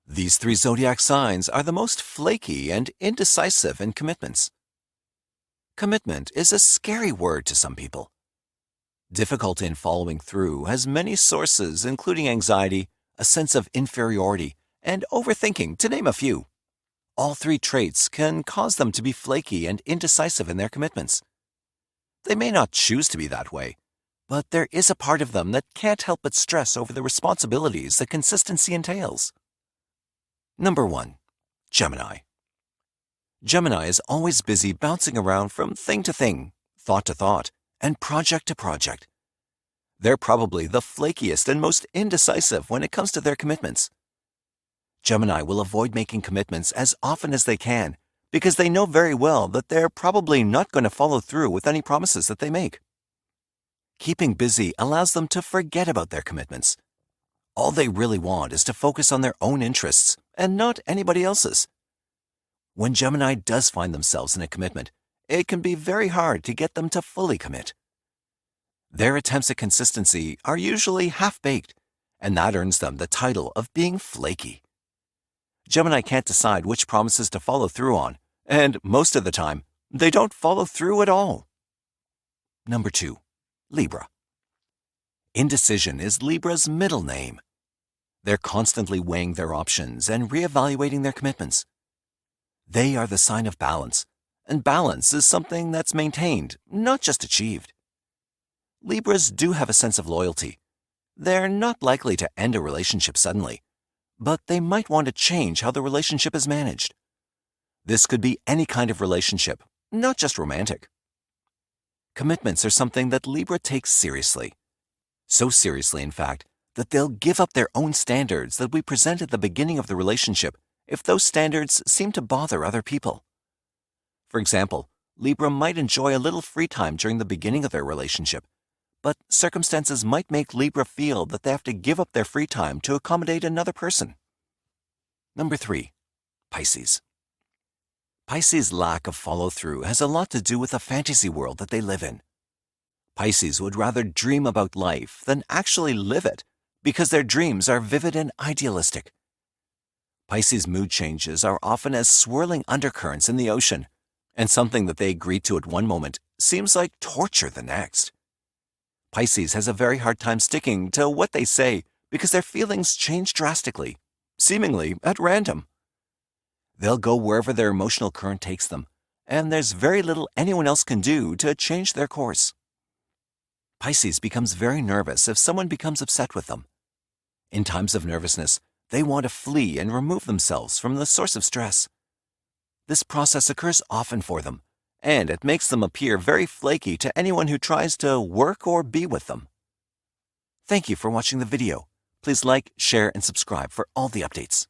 These three zodiac signs are the most flaky and indecisive in commitments. Commitment is a scary word to some people. Difficulty in following through has many sources, including anxiety, a sense of inferiority, and overthinking, to name a few. All three traits can cause them to be flaky and indecisive in their commitments. They may not choose to be that way, but there is a part of them that can't help but stress over the responsibilities that consistency entails. Number 1. Gemini. Gemini is always busy bouncing around from thing to thing, thought to thought, and project to project. They're probably the flakiest and most indecisive when it comes to their commitments. Gemini will avoid making commitments as often as they can because they know very well that they're probably not going to follow through with any promises that they make. Keeping busy allows them to forget about their commitments. All they really want is to focus on their own interests and not anybody else's. When Gemini does find themselves in a commitment, it can be very hard to get them to fully commit. Their attempts at consistency are usually half-baked, and that earns them the title of being flaky. Gemini can't decide which promises to follow through on, and most of the time, they don't follow through at all. Number 2. Libra. Indecision is Libra's middle name. They're constantly weighing their options and reevaluating their commitments. They are the sign of balance, and balance is something that's maintained, not just achieved. Libras do have a sense of loyalty. They're not likely to end a relationship suddenly, but they might want to change how the relationship is managed. This could be any kind of relationship, not just romantic. Commitments are something that Libra takes seriously. So seriously, in fact, that they'll give up their own standards that we present at the beginning of the relationship if those standards seem to bother other people. For example, Libra might enjoy a little free time during the beginning of their relationship, but circumstances might make Libra feel that they have to give up their free time to accommodate another person. Number 3. Pisces. Pisces' lack of follow-through has a lot to do with the fantasy world that they live in. Pisces would rather dream about life than actually live it because their dreams are vivid and idealistic. Pisces' mood changes are often as swirling undercurrents in the ocean, and something that they agree to at one moment seems like torture the next. Pisces has a very hard time sticking to what they say because their feelings change drastically, seemingly at random. They'll go wherever their emotional current takes them, and there's very little anyone else can do to change their course. Pisces becomes very nervous if someone becomes upset with them. In times of nervousness, they want to flee and remove themselves from the source of stress. This process occurs often for them, and it makes them appear very flaky to anyone who tries to work or be with them. Thank you for watching the video. Please like, share, and subscribe for all the updates.